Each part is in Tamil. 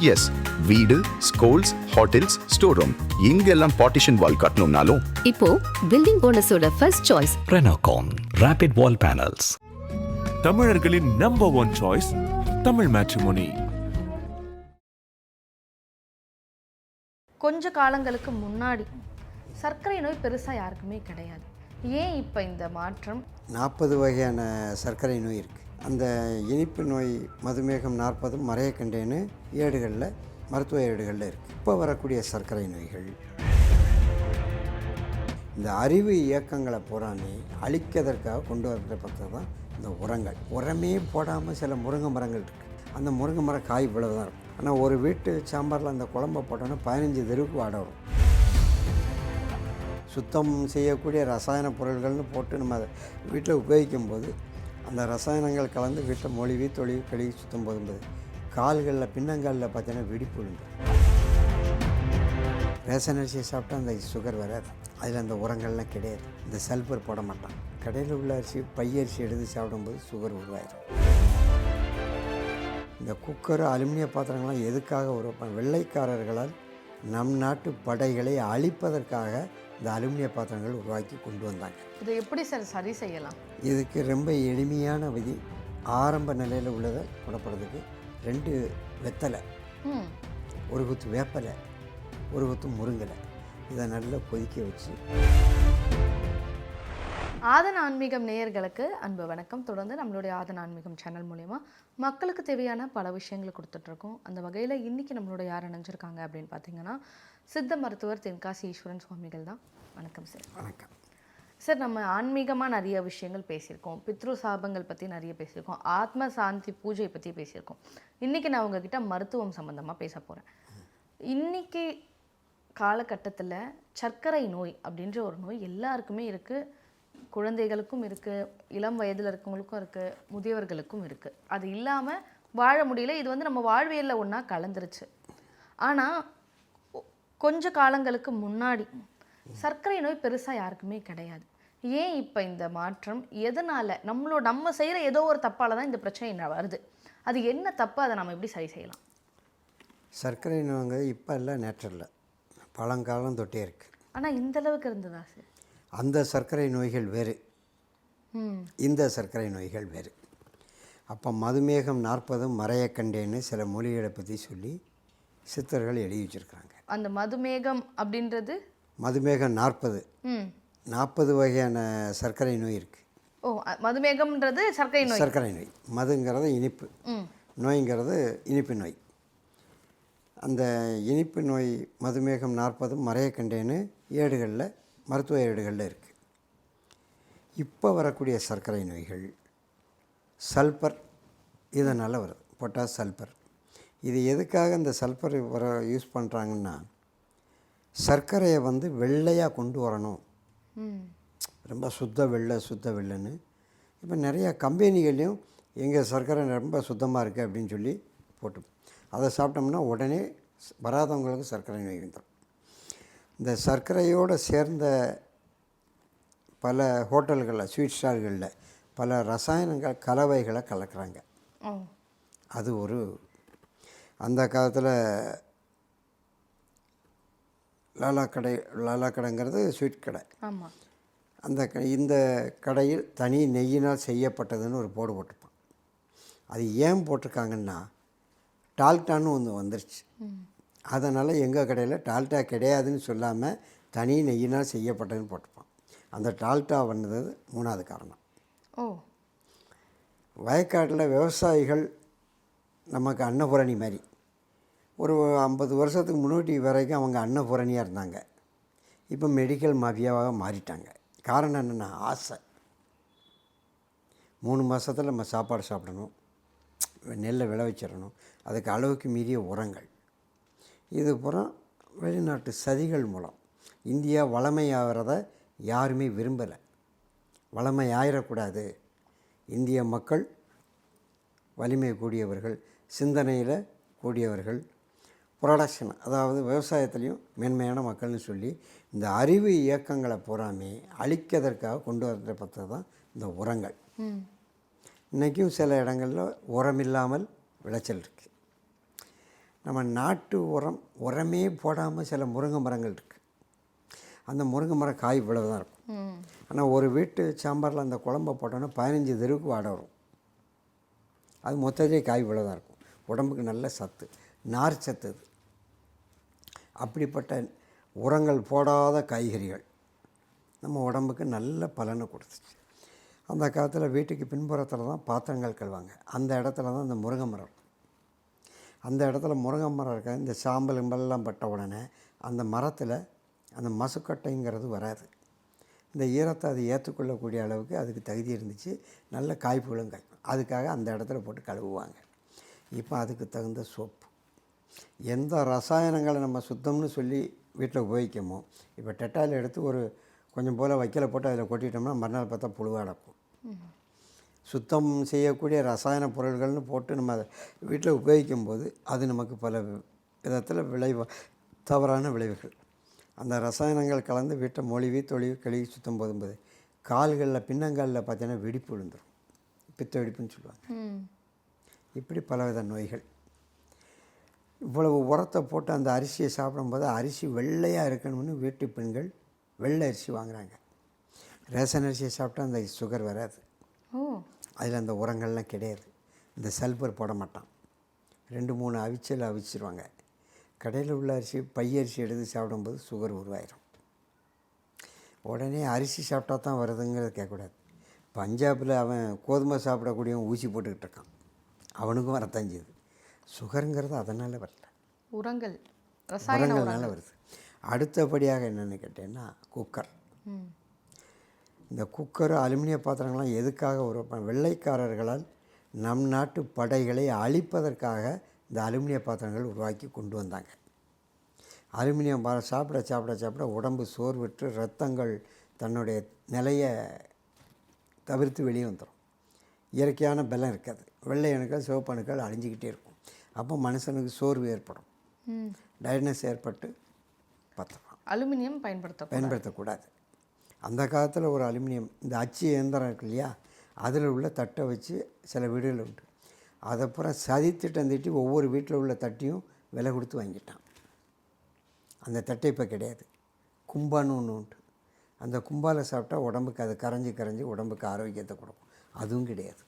எஸ், வீடு, ஸ்கூல்ஸ், ஹோட்டல்ஸ், ஸ்டோர் ரூம் இங்கெல்லாம் பார்ட்டிஷன் வால் கட்டணும்னாலும் இப்போ பில்டிங் போனஸோட first choice Renocon rapid wall panels. தமிழர்களின் number one choice Tamil Matrimony. கொஞ்ச காலங்களுக்கு முன்னாடி சர்க்கரை நோய் பெருசாக யாருக்குமே கிடையாது. ஏன் இப்போ இந்த மாற்றம்? 40 வகையான சர்க்கரை நோய் இருக்குது. அந்த இனிப்பு நோய் மதுமேகம் 40 மறையக்கண்டேன்னு ஏடுகளில் மருத்துவ ஏடுகளில் இருக்குது. இப்போ வரக்கூடிய சர்க்கரை நோய்கள் இந்த அறிவு இயக்கங்களை பூராமே அழிக்கிறதற்காக கொண்டு வரப்பட்டது தான் இந்த உரங்கள். உரமே போடாமல் சில முருங்கை மரங்கள் இருக்குது. அந்த முருங்கை மரம் காய் இவ்வளவு தான் இருக்கும். ஆனால் ஒரு வீட்டு சாம்பாரில் அந்த குழம்பை போட்டோன்னா 15 தெருவுக்கு வாட வரும். சுத்தம் செய்யக்கூடிய ரசாயன பொருள்கள்னு போட்டு நம்ம அதை வீட்டில் உபயோகிக்கும் போது அந்த ரசாயனங்கள் கலந்து வீட்டை மொழிவி தொழில் கழுவி சுத்தம் போகும்போது கால்களில் பின்னங்காலில் பார்த்தீங்கன்னா வெடிப்பு விழுந்து. ரேஷன் அரிசியை சாப்பிட்டா அந்த சுகர் வராது. அதில் அந்த உரங்கள்லாம் கிடையாது. இந்த சல்ஃபர் போட மாட்டான். கடையில் உள்ள அரிசி பையரிசி எடுத்து சாப்பிடும்போது சுகர் உருவாயிடும். இந்த குக்கர் அலுமினிய பாத்திரங்கள்லாம் எதுக்காக உருவாப்பாங்க? வெள்ளைக்காரர்களால் நம் நாட்டு படைகளை அழிப்பதற்காக இந்த அலுமினிய பாத்திரங்கள் உருவாக்கி கொண்டு வந்தாங்க. இதை எப்படி சார் சரி செய்யலாம்? இதுக்கு ரொம்ப எளிமையான விதி. ஆரம்ப நிலையில் உள்ளதை குணப்படுறதுக்கு 2 வெத்தலை, ஒரு குத்து வேப்பலை, ஒரு குத்து முருங்கலை, இதை நல்லா கொதிக்க வச்சு. ஆதன் ஆன்மீகம் நேயர்களுக்கு அன்பு வணக்கம். தொடர்ந்து நம்மளுடைய ஆதன் ஆன்மீகம் சேனல் மூலயமா மக்களுக்கு தேவையான பல விஷயங்களை கொடுத்துட்ருக்கோம். அந்த வகையில் இன்றைக்கி நம்மளோட யார் இணைஞ்சிருக்காங்க அப்படின்னு பார்த்தீங்கன்னா சித்த மருத்துவர் தென்காசி ஈஸ்வரன் சுவாமிகள் தான். வணக்கம் சார். வணக்கம் சார். நம்ம ஆன்மீகமாக நிறைய விஷயங்கள் பேசியிருக்கோம். பித்ரு சாபங்கள் பற்றி நிறைய பேசியிருக்கோம். ஆத்ம சாந்தி பூஜை பற்றி பேசியிருக்கோம். இன்றைக்கி நான் உங்ககிட்ட மருத்துவம் சம்மந்தமாக பேச போகிறேன். இன்றைக்கி காலகட்டத்தில் சர்க்கரை நோய் அப்படின்ற ஒரு நோய் எல்லாருக்குமே இருக்குது. குழந்தைகளுக்கும் இருக்குது, இளம் வயதில் இருக்கவங்களுக்கும் இருக்குது, முதியவர்களுக்கும் இருக்குது. அது இல்லாமல் வாழ முடியல. இது நம்ம வாழ்வியலில் ஒன்றா கலந்துருச்சு. ஆனால் கொஞ்ச காலங்களுக்கு முன்னாடி சர்க்கரை நோய் பெருசாக யாருக்குமே கிடையாது. ஏன் இப்போ இந்த மாற்றம்? எதனால்? நம்ம செய்கிற ஏதோ ஒரு தப்பால் தான் இந்த பிரச்சனை வருது. அது என்ன தப்பு? அதை நம்ம எப்படி சரி செய்யலாம்? சர்க்கரை நோய்ங்க இப்போ இல்லை, நேற்றில் பழங்காலம் தொட்டே இருக்குது. ஆனால் இந்த அளவுக்கு இருந்ததா சார்? அந்த சர்க்கரை நோய்கள் வேறு, இந்த சர்க்கரை நோய்கள் வேறு. அப்போ மதுமேகம் 40 மறையக்கண்டேன்னு சில மொழிகளை பற்றி சொல்லி சித்தர்கள் எழுதி வச்சுருக்காங்க. அந்த மதுமேகம் அப்படின்றது மதுமேகம் 40 வகையான சர்க்கரை நோய் இருக்குது. ஓ, மதுமேகம்ன்றது சர்க்கரை நோய். சர்க்கரை நோய். மதுங்கிறது இனிப்பு, நோய்ங்கிறது இனிப்பு நோய். அந்த இனிப்பு நோய் மதுமேகம் 40 மறையக்கண்டேன்னு ஏடுகளில் மருத்துவ ஏடுகளில் இருக்குது. இப்போ வரக்கூடிய சர்க்கரை நோய்கள் சல்பர் இதனால் வருது. Potash sulphur. இது எதுக்காக இந்த சல்பர் யூஸ் பண்ணுறாங்கன்னா சர்க்கரையை வெள்ளையாக கொண்டு வரணும், ரொம்ப சுத்த வெள்ளைன்னு. இப்போ நிறையா கம்பெனிகள்லையும் எங்கள் சர்க்கரை ரொம்ப சுத்தமாக இருக்குது அப்படின்னு சொல்லி போட்டு அதை சாப்பிட்டோம்னா உடனே வராதவங்களுக்கு சர்க்கரை நோய் வந்துடும். இந்த சர்க்கரையோடு சேர்ந்த பல ஹோட்டல்களில், ஸ்வீட் ஸ்டால்களில் பல ரசாயனங்கள் கலவைகளை கலக்கிறாங்க. அது ஒரு அந்த காலத்தில் லாலா கடைங்கிறது ஸ்வீட் கடை. இந்த கடையில் தனி நெய்யினால் செய்யப்பட்டதுன்னு ஒரு போர்டு போட்டிருப்பான். அது ஏன் போட்டிருக்காங்கன்னா டால்டான்னு ஒன்று வந்துருச்சு. அதனால் எங்கள் கடையில் டால்டா கிடையாதுன்னு சொல்லாமல் தனி நெய்யினால் செய்யப்பட்டதுன்னு போட்டிருப்பான். அந்த டால்டா வந்தது 3வது காரணம். வயக்காட்டில் விவசாயிகள் நமக்கு அன்னபூரணி மாதிரி. ஒரு 50 வருஷத்துக்கு முன்னாடி வரைக்கும் அவங்க அன்னபூரணியாக இருந்தாங்க. இப்போ மெடிக்கல் மாஃபியாவாக மாறிட்டாங்க. காரணம் என்னென்னா ஆசை. 3 மாதத்தில் நம்ம சாப்பாடு சாப்பிடணும், நெல்லை விளைவிச்சிடணும், அதுக்கு அளவுக்கு மீறிய உரங்கள். இது புறம் வெளிநாட்டு சதிகள் மூலம் இந்தியா வளமையாகிறத யாருமே விரும்பலை. வளமை ஆயிடக்கூடாது. இந்திய மக்கள் வலிமை கூடியவர்கள், சிந்தனையில் கூடியவர்கள், ப்ரொடக்ஷன் அதாவது விவசாயத்துலேயும் மேன்மையான மக்கள்னு சொல்லி இந்த அறிவு இயக்கங்களை பூராமே அழிக்கிறதற்காக கொண்டு வரப்பட்டது தான் இந்த உரங்கள். இன்றைக்கும் சில இடங்களில் உரம் இல்லாமல் விளைச்சல் இருக்குது. நம்ம நாட்டு உரமே போடாமல் சில முருங்கை மரங்கள் இருக்குது. அந்த முருங்கை மரம் காய் இவ்வளவு தான் இருக்கும். ஆனால் ஒரு வீட்டு சாம்பாரில் அந்த குழம்ப போட்டோன்னா 15 தெருவுக்கு வாடை வரும். அது மொத்தத்திலே காய் இவ்வளவு தான் இருக்கும். உடம்புக்கு நல்ல சத்து, நார் சத்து. அது அப்படிப்பட்ட உரங்கள் போடாத காய்கறிகள் நம்ம உடம்புக்கு நல்ல பலனை கொடுத்துச்சு. அந்த காலத்தில் வீட்டுக்கு பின்புறத்தில் தான் பாத்திரங்கள் கழுவாங்க. அந்த இடத்துல தான் இந்த முருங்கை மரம் இருக்கும். அந்த இடத்துல முருங்கை மரம் இருக்க இந்த சாம்பல் இம்பல்லாம் பட்ட உடனே அந்த மரத்தில் அந்த மசுக்கட்டைங்கிறது வராது. இந்த ஈரத்தை அது ஏற்றுக்கொள்ளக்கூடிய அளவுக்கு அதுக்கு தகுதி இருந்துச்சு. நல்ல காய்ப்புகளும் காய்க்கும். அதுக்காக அந்த இடத்துல போட்டு கழுவுவாங்க. இப்போ அதுக்கு தகுந்த சோப்பு, எந்த ரசாயனங்களை நம்ம சுத்தம்னு சொல்லி வீட்டில் உபயோகிக்கமோ, இப்போ டெட்டாயில் எடுத்து ஒரு கொஞ்சம் போல் வைக்கலை போட்டு அதில் கொட்டிட்டோம்னா மறுநாள் பார்த்தா புழுவாக நடக்கும். சுத்தம் செய்யக்கூடிய ரசாயன பொருள்கள்னு போட்டு நம்ம அதை வீட்டில் உபயோகிக்கும் போது அது நமக்கு பல விதத்தில் தவறான விளைவுகள். அந்த ரசாயனங்கள் கலந்து வீட்டை மொழிவி தொழிவு கழுவி சுத்தம் போதும்போது கால்களில் பின்னங்காலில் பார்த்தீங்கன்னா வெடிப்பு விழுந்துடும். பித்த வெடிப்புன்னு சொல்லுவாங்க. இப்படி பலவித நோய்கள். இவ்வளவு உரத்தை போட்டு அந்த அரிசியை சாப்பிடும்போது அரிசி வெள்ளையாக இருக்கணும்னு வீட்டு பெண்கள் வெள்ளை அரிசி வாங்குகிறாங்க. ரேஷன் அரிசியை சாப்பிட்டா அந்த சுகர் வராது. அதில் அந்த உரங்கள்லாம் கிடையாது. இந்த சல்பர் போட மாட்டான். 2-3 அவிச்சல் அவிச்சிருவாங்க. கடையில் உள்ள அரிசி பையரிசி எடுத்து சாப்பிடும்போது சுகர் உருவாயிரும். உடனே அரிசி சாப்பிட்டா தான் வருதுங்கிறத கேட்கக்கூடாது. பஞ்சாபில் அவன் கோதுமை சாப்பிடக்கூடியவன் ஊசி போட்டுக்கிட்டு இருக்கான். அவனுக்கும் வரத்தான் செய்யுது. சுகருங்கிறது அதனால் வரல, உரங்கள்னால வருது. அடுத்தபடியாக என்னென்னு கேட்டேன்னா குக்கர். இந்த குக்கர், அலுமினிய பாத்திரங்கள்லாம் எதுக்காக உருவாப்பாங்க? வெள்ளைக்காரர்களால் நம் நாட்டு படைகளை அழிப்பதற்காக இந்த அலுமினிய பாத்திரங்கள் உருவாக்கி கொண்டு வந்தாங்க. அலுமினியம் சாப்பிட சாப்பிட சாப்பிட உடம்பு சோர்வுற்று இரத்தங்கள் தன்னுடைய நிலையை தவிர்த்து வெளியே வந்துடும். இயற்கையான பலம் இருக்காது. வெள்ளை அணுக்கள் சிவப்பு அணுக்கள் அழிஞ்சிக்கிட்டே இருக்கும். அப்போ மனுஷனுக்கு சோர்வு ஏற்படும், டயர்னஸ் ஏற்பட்டு பத்திரம். அலுமினியம் பயன்படுத்தக்கூடாது. அந்த காலத்தில் ஒரு அலுமினியம் இந்த அச்சு இயந்திரம் இருக்கு இல்லையா, அதில் உள்ள தட்டை வச்சு சில வீடுகள் உண்டு. அதை பூரா சதித்திட்டம் திட்டி ஒவ்வொரு வீட்டில் உள்ள தட்டியும் விலை கொடுத்து வாங்கிட்டான். அந்த தட்டை இப்போ கிடையாது. கும்பான்னு ஒன்று உண்டு. அந்த கும்பாவில் சாப்பிட்டா உடம்புக்கு அது கரைஞ்சி உடம்புக்கு ஆரோக்கியத்தை கொடுக்கும். அதுவும் கிடையாது.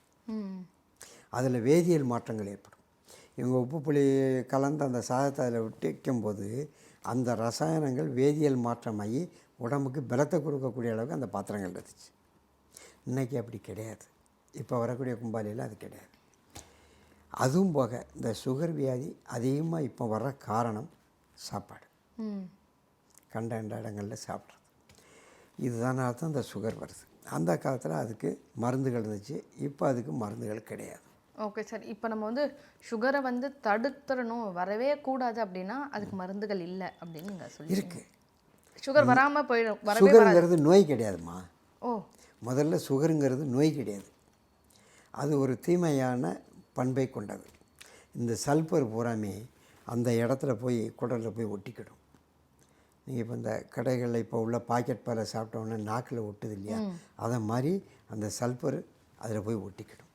அதில் வேதியியல் மாற்றங்கள் ஏற்படும். இவங்க உப்பு புளி கலந்து அந்த சாதத்தை அதில் விட்டு வைக்கும்போது அந்த ரசாயனங்கள் வேதியியல் மாற்றமாகி உடம்புக்கு பலத்தை கொடுக்கக்கூடிய அளவுக்கு அந்த பாத்திரங்கள் இருந்துச்சு. இன்றைக்கி அப்படி கிடையாது. இப்போ வரக்கூடிய கும்பாலையில் அது கிடையாது. அதுவும் போக இந்த சுகர் வியாதி அதிகமாக இப்போ வர்ற காரணம் சாப்பாடு. கண்ட இடங்களில் சாப்பிட்றது. இதுதானால தான் இந்த சுகர் வருது. அந்த காலத்தில் அதுக்கு மருந்துகள் இருந்துச்சு. இப்போ அதுக்கு மருந்துகள் கிடையாது. Okay sir. இப்போ நம்ம சுகரை தடுத்துடணும், வரவே கூடாது அப்படின்னா அதுக்கு மருந்துகள் இல்லை அப்படின்னு நீங்கள் சொல்லி இருக்குது. சுகர் வராமல் போயிடும். சுகருங்கிறது நோய் கிடையாதுமா. ஓ, முதல்ல சுகருங்கிறது நோய் கிடையாது. அது ஒரு தீமையான பண்பை கொண்டது. இந்த சல்பர் பூராமே அந்த இடத்துல போய் குடலில் போய் ஒட்டிக்கிடும். நீங்கள் இப்போ இந்த கடைகளில் இப்போ உள்ள பாக்கெட் பாலை சாப்பிட்டோன்னே நாக்கில் ஒட்டுது இல்லையா, அதை மாதிரி அந்த சல்பர் அதில் போய் ஒட்டிக்கிடும்.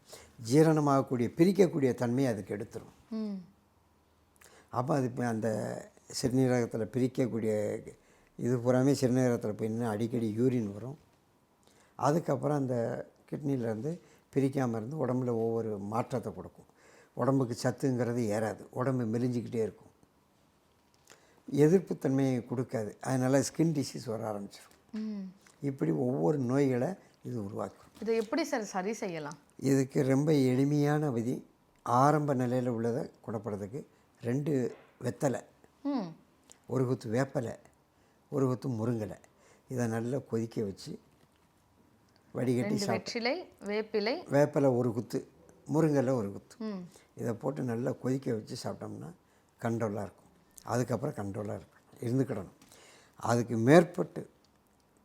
ஜீரணமாகக்கூடிய பிரிக்கக்கூடிய தன்மையை அதுக்கு எடுத்துரும். அப்போ அது இப்போ அந்த சிறுநீரகத்தில் பிரிக்கக்கூடிய இது பூராமே சிறுநீரகத்தில் போய் நின்று அடிக்கடி யூரின் வரும். அதுக்கப்புறம் அந்த கிட்னிலேருந்து பிரிக்காமல் இருந்து உடம்புல ஒவ்வொரு மாற்றத்தை கொடுக்கும். உடம்புக்கு சத்துங்கிறது ஏறாது. உடம்பு மெலிஞ்சிக்கிட்டே இருக்கும். எதிர்ப்புத்தன்மையை கொடுக்காது. அதனால் ஸ்கின் டிசீஸ் வர ஆரம்பிச்சிடும். இப்படி ஒவ்வொரு நோய்களை இது உருவாக்கும். இதை எப்படி சார் சரி செய்யலாம்? இதுக்கு ரொம்ப எளிமையான விதி. ஆரம்ப நிலையில் உள்ளதை குணப்படுறதுக்கு 2 வெத்தலை, ஒரு குத்து வேப்பலை, ஒரு குத்து முருங்கலை, இதை நல்லா கொதிக்க வச்சு வடிகட்டி வெற்றிலை, வேப்பலை ஒரு குத்து, முருங்கலை ஒரு குத்து, இதை போட்டு நல்லா கொதிக்க வச்சு சாப்பிட்டோம்னா கண்ட்ரோலாக இருக்கும். அதுக்கப்புறம் கண்ட்ரோலாக இருந்துக்கிடணும். அதுக்கு மேற்பட்டு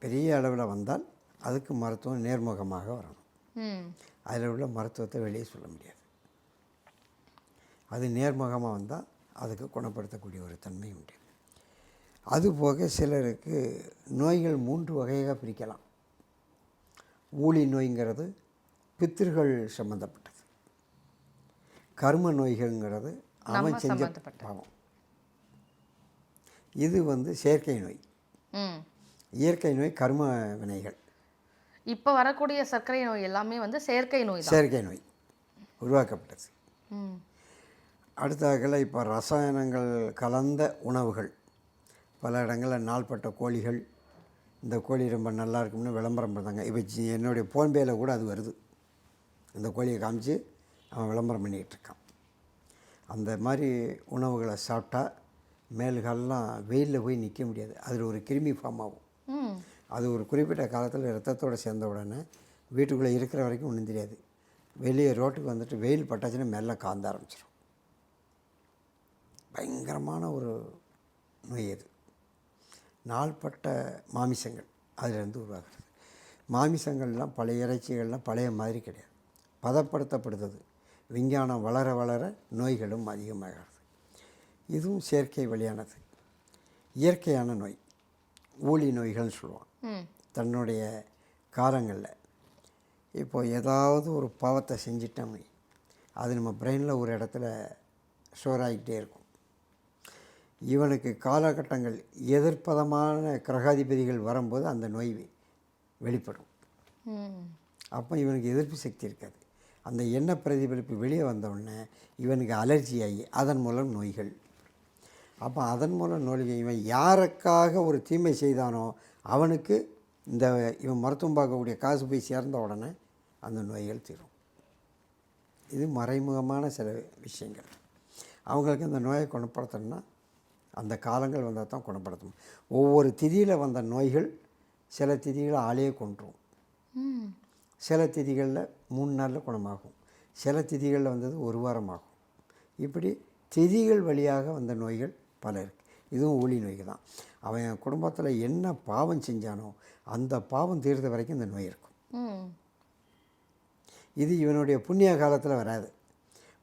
பெரிய அளவில் வந்தால் அதுக்கு மருத்துவம் நேர்முகமாக வரணும். அதில் உள்ள மருத்துவத்தை வெளியே சொல்ல முடியாது. அது நேர்முகமாக வந்தால் அதுக்கு குணப்படுத்தக்கூடிய ஒரு தன்மை உண்டு. அதுபோக சிலருக்கு நோய்கள் 3 வகையாக பிரிக்கலாம். ஊழி நோய்ங்கிறது பித்திருகள் சம்மந்தப்பட்டது. கர்ம நோய்கள்ங்கிறது அவன் செஞ்ச சம்மந்தப்பட்ட. பாவம். இது வந்து செயற்கை நோய். ம். இயற்கை நோய் கர்ம வினைகள். இப்போ வரக்கூடிய சர்க்கரை நோய் எல்லாமே வந்து செயற்கை நோய் தான். செயற்கை நோய் உருவாக்கப்பட்டது. ம். அடுத்தாக்கில் இப்போ ரசாயனங்கள் கலந்த உணவுகள். பல இடங்களில் நாள்பட்ட கோழிகள், இந்த கோழி ரொம்ப நல்லா இருக்கும்னு விளம்பரம் பண்ணுறாங்க. இப்போ என்னுடைய ஃபோன்பேயில் கூட அது வருது. இந்த கோழியை காமிச்சு அவன் விளம்பரம் பண்ணிக்கிட்டு இருக்கான். அந்த மாதிரி உணவுகளை சாப்பிட்டா மேல்காலெலாம் வெயிலில் போய் நிற்க முடியாது. அதில் ஒரு கிருமி ஃபார்ம் ஆகும். ம். அது ஒரு குறிப்பிட்ட காலத்தில் ரத்தத்தோடு சேர்ந்த உடனே வீட்டுக்குள்ளே இருக்கிற வரைக்கும் ஒன்றும் தெரியாது. வெளியே ரோட்டுக்கு வந்துட்டு வெயில் பட்டாச்சுன்னா மெல்ல காந்த ஆரம்பிச்சிடும். பயங்கரமான ஒரு நோய் அது. நாள்பட்ட மாமிசங்கள் அதிலிருந்து உருவாகிறது. மாமிசங்கள்லாம் பழைய இறைச்சிகள்லாம் பழைய மாதிரி கிடையாது, பதப்படுத்தப்படுறது. விஞ்ஞானம் வளர வளர நோய்களும் அதிகமாகிறது. இதுவும் செயற்கை வழியானது. இயற்கையான நோய் ஊழி நோய்கள்னு சொல்லுவான். தன்னுடைய காலங்களில் இப்போ ஏதாவது ஒரு பாவத்தை செஞ்சிட்டோம், அது நம்ம பிரெயினில் ஒரு இடத்துல ஸ்டோர் ஆகிக்கிட்டே இருக்கும். இவனுக்கு காலகட்டங்கள் எதிர்ப்பதமான கிரகாதிபதிகள் வரும்போது அந்த நோய் வெளிப்படும். அப்போ இவனுக்கு எதிர்ப்பு சக்தி இருக்காது. அந்த எண்ணெய் பிரதிபலிப்பு வெளியே வந்தவுடனே இவனுக்கு அலர்ஜி ஆகி அதன் மூலம் நோய்கள். அப்போ அதன் மூலம் நோய்கள். இவன் யாருக்காக ஒரு தீமை செய்தானோ அவனுக்கு இந்த இவன் மருத்துவம் பார்க்கக்கூடிய காசு போய் சேர்ந்த உடனே அந்த நோய்கள் தீரும். இது மறைமுகமான சில விஷயங்கள். அவங்களுக்கு அந்த நோயை குணப்படுத்தணும்னா அந்த காலங்கள் வந்தால் தான் குணப்படுத்தணும். ஒவ்வொரு திதியில் வந்த நோய்கள் சில திதிகளை ஆளையே கொன்றும். சில திதிகளில் 3 நாளில் குணமாகும். சில திதிகளில் வந்தது 1 வாரம் ஆகும். இப்படி திதிகள் வழியாக வந்த நோய்கள் பல இருக்குது. இதுவும் ஊழி நோய்கள் தான். அவன் குடும்பத்தில் என்ன பாவம் செஞ்சானோ அந்த பாவம் தீர்ந்த வரைக்கும் இந்த நோய் இருக்கும். இது இவனுடைய புண்ணிய காலத்தில் வராது.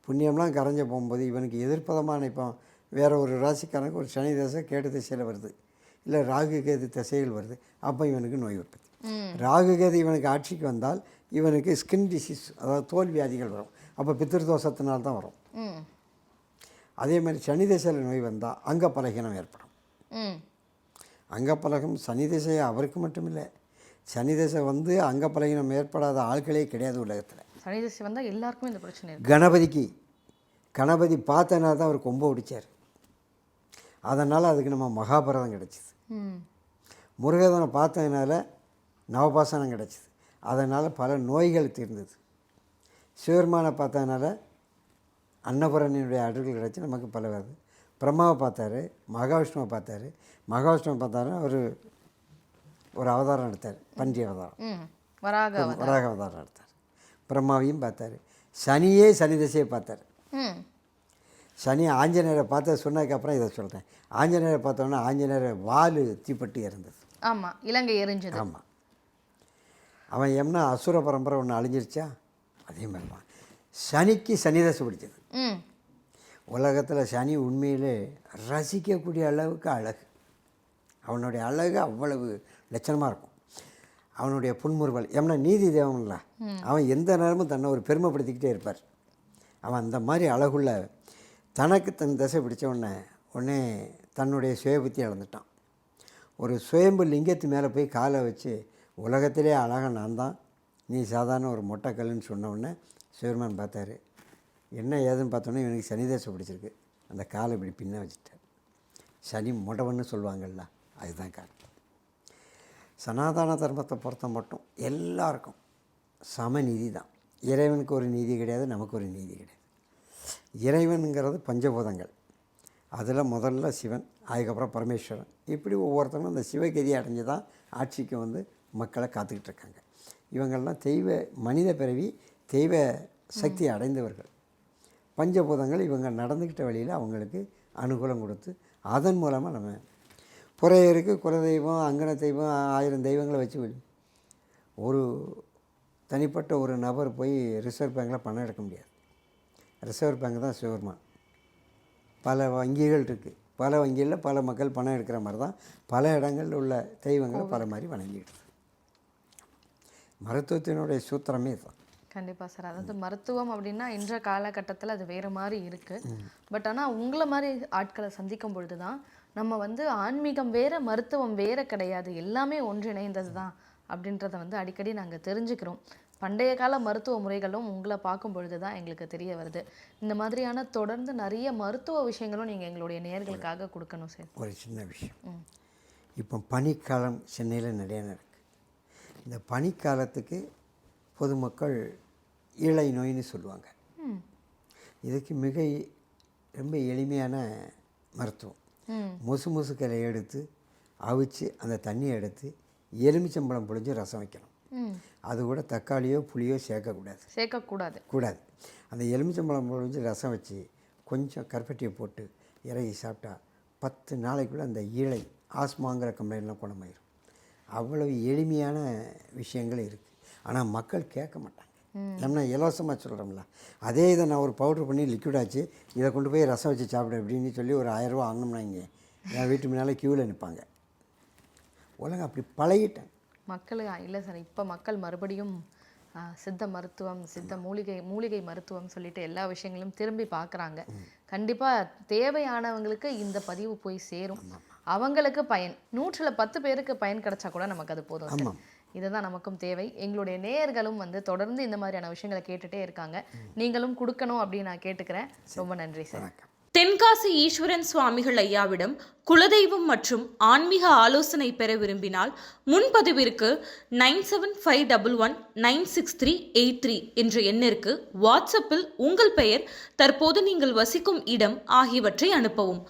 புண்ணியம்லாம் கரைஞ்ச போகும்போது இவனுக்கு எதிர்ப்பதமான இப்போ வேறு ஒரு ராசிக்காரனுக்கு ஒரு சனி தசை கேடு திசையில் வருது, இல்லை ராகு கேது திசைகள் வருது. அப்போ இவனுக்கு நோய் உற்பத்தி. ராகு கேது இவனுக்கு ஆட்சிக்கு வந்தால் இவனுக்கு ஸ்கின் டிசீஸ், அதாவது தோல் வியாதிகள் வரும். அப்போ பித்திருதோஷத்தினால் தான் வரும். அதே மாதிரி சனி திசையில் நோய் வந்தால் அங்கப்பலகீனம் ஏற்படும். அங்கப்பலகம் சனி திசை அவருக்கு மட்டும் இல்லை, சனி திசை வந்து அங்கப்பலகீனம் ஏற்படாத ஆட்களே கிடையாது உலகத்தில். சனி திசை வந்தால் எல்லாருக்கும் இந்த பிரச்சனை இருக்கு. கணபதிக்கு கணபதி பார்த்தனால தான் அவர் கொம்பை ஒடிச்சார். அதனால் அதுக்கு நம்ம மகாபாரதம் கிடச்சிது. முருகதனை பார்த்ததுனால நவபாசனம் கிடச்சிது. அதனால் பல நோய்கள் தீர்ந்தது. சிவபெருமானை பார்த்ததுனால அன்னபூரணியுடைய அருள்கள் கிடச்சி நமக்கு பல வருது. பிரம்மாவை பார்த்தாரு, மகாவிஷ்ணுவை பார்த்தாரு. மகாவிஷ்ணுவை பார்த்தாரு ஒரு அவதாரம் எடுத்தார், பன்றி அவதாரம், வராக அவதாரம் எடுத்தார். பிரம்மாவையும் பார்த்தார். சனியே சனி திசையை பார்த்தார். சனி ஆஞ்சநேயரை பார்த்த சொன்னதுக்கப்புறம் இதை சொல்கிறேன். ஆஞ்சநேயரை பார்த்தோன்னா ஆஞ்சநேயரை வால் தீப்பட்டு இறந்தது. ஆமாம், இலங்கை எரிஞ்சது. ஆமாம். அவன் எம்னா அசுர பரம்பரை ஒன்று அழிஞ்சிருச்சா, அதே மாதிரி தான் சனிக்கு சனி தசை பிடிச்சது. உலகத்தில் சனி உண்மையிலே ரசிக்கக்கூடிய அளவுக்கு அழகு. அவனுடைய அழகு அவ்வளவு லட்சணமாக இருக்கும். அவனுடைய புன்முறுவல் எம்னா நீதி தேவன்ல, அவன் எந்த நேரமும் தன்னை ஒரு பெருமைப்படுத்திக்கிட்டே இருப்பார். அவன் அந்த மாதிரி அழகுள்ள தனக்கு தன் தசை பிடிச்ச உடனே தன்னுடைய சுயபுத்தி இழந்துட்டான். ஒரு சுயம்பு லிங்கத்து மேலே போய் காலை வச்சு உலகத்திலே அழகாக நான் தான், நீ சாதாரண ஒரு மொட்டைக்கல்லுன்னு சொன்ன உடனே சிவபெருமான் பார்த்தாரு. என்ன ஏதுன்னு பார்த்தோன்னே இவனுக்கு சனி தசை பிடிச்சிருக்கு. அந்த காலை இப்படி பின்ன வச்சுட்டார். சனி முடவன்னு சொல்லுவாங்கள்ல, அதுதான் காரணம். சனாதன தர்மத்தை பொறுத்த மட்டும் எல்லாருக்கும் சமநீதி தான். இறைவனுக்கு ஒரு நீதி கிடையாது, நமக்கு ஒரு நீதி கிடையாது. இறைவனுங்கிறது பஞ்சபூதங்கள். அதில் முதல்ல சிவன், அதுக்கப்புறம் பரமேஸ்வரன். இப்படி ஒவ்வொருத்தரும் அந்த சிவகதியை அடைஞ்சு தான் ஆட்சிக்கு வந்து மக்களை காத்துக்கிட்டு இருக்காங்க. இவங்கள்லாம் மனித பிறவி தெய்வ சக்தி அடைந்தவர்கள். பஞ்சபூதங்கள் இவங்க நடந்துக்கிட்ட வழியில் அவங்களுக்கு அனுகூலம் கொடுத்து அதன் மூலமாக நம்ம புறையருக்கு குலதெய்வம், அங்கன தெய்வம், 1000 தெய்வங்களை வச்சு ஒரு தனிப்பட்ட ஒரு நபர் போய் ரிசர்வ் பேங்கில் பணம் எடுக்க முடியாது. ரிசர்வ் பேங்க் தான் சிவபெருமான். பல வங்கிகள் இருக்குது. பல வங்கிகளில் பல மக்கள் பணம் எடுக்கிற மாதிரி தான் பல இடங்களில் உள்ள தெய்வங்களை பல மாதிரி வணங்கிடுது. மருத்துவத்தினுடைய சூத்திரமே இதுதான். கண்டிப்பாக சார். அதாவது மருத்துவம் அப்படின்னா இன்ற காலகட்டத்தில் அது வேறு மாதிரி இருக்குது. பட் ஆனால் உங்களை மாதிரி ஆட்களை சந்திக்கும் பொழுது தான் நம்ம வந்து ஆன்மீகம் வேற மருத்துவம் வேற கிடையாது, எல்லாமே ஒன்றிணைந்தது தான் அப்படின்றத வந்து அடிக்கடி நாங்கள் தெரிஞ்சுக்கிறோம். பண்டைய கால மருத்துவ முறைகளும் உங்களை பார்க்கும் பொழுது தான் எங்களுக்கு தெரிய வருது. இந்த மாதிரியான தொடர்ந்து நிறைய மருத்துவ விஷயங்களும் நீங்கள் எங்களுடைய நேயர்களுக்காக கொடுக்கணும் சார். ஒரு சின்ன விஷயம், இப்போ பனிக்காலம் சென்னையில் நிறைய நடக்குது. இந்த பனிக்காலத்துக்கு பொதுமக்கள் ஈழை நோயின்னு சொல்லுவாங்க. இதுக்கு ரொம்ப எளிமையான மருத்துவம். முசுக்கலை எடுத்து அவிச்சு அந்த தண்ணியை எடுத்து எலுமிச்சம்பழம் புழிஞ்சு ரசம் வைக்கணும். அது கூட தக்காளியோ புளியோ சேர்க்கக்கூடாது. அந்த எலுமிச்சம்பழம் புழிஞ்சு ரசம் வச்சு கொஞ்சம் கருப்பட்டியை போட்டு இறங்கி சாப்பிட்டா 10 நாளைக்குள்ளே அந்த ஈழை ஆஸ்மாங்கிற கம்ப்ளைண்ட்லாம் குணமாயிரும். அவ்வளவு எளிமையான விஷயங்கள் இருக்குது. ஆனால் மக்கள் கேட்க மாட்டாங்க. ஏன்னா இலவசமாக சொல்கிறோம்ல, அதே இதை நான் ஒரு பவுட்ரு பண்ணி லிக்விட் ஆச்சு, இதை கொண்டு போய் ரசம் வச்சு சாப்பிடு அப்படின்னு சொல்லி ஒரு 1000 ரூபா வாங்கினோம்னா இங்கே என் வீட்டு முன்னால் க்யூவில் நிற்பாங்க. உலகம் அப்படி பழகிட்டேன் மக்கள். இல்லை சார், இப்போ மக்கள் மறுபடியும் சித்த மருத்துவம், சித்த மூலிகை மருத்துவம் சொல்லிட்டு எல்லா விஷயங்களும் திரும்பி பார்க்குறாங்க. கண்டிப்பாக தேவையானவங்களுக்கு இந்த பதிவு போய் சேரும். அவங்களுக்கு பயன் 110 பேருக்கு பயன் கிடைச்சா கூட நமக்கு அது போதும். இதுதான் நமக்கும் தேவை. எங்களுடைய நேயர்களும் வந்து தொடர்ந்து இந்த மாதிரியான விஷயங்களை கேட்டுகிட்டே இருக்காங்க. நீங்களும் கொடுக்கணும் அப்படின்னு நான் கேட்டுக்கிறேன். ரொம்ப நன்றி சார். தென்காசி ஈஸ்வரன் சுவாமிகள் ஐயாவிடம் குலதெய்வம் மற்றும் ஆன்மீக ஆலோசனை பெற விரும்பினால் முன்பதிவிற்கு 9751196383 என்ற எண்ணிற்கு வாட்ஸ்அப்பில் உங்கள் பெயர், தற்போது நீங்கள் வசிக்கும் இடம் ஆகியவற்றை அனுப்பவும்.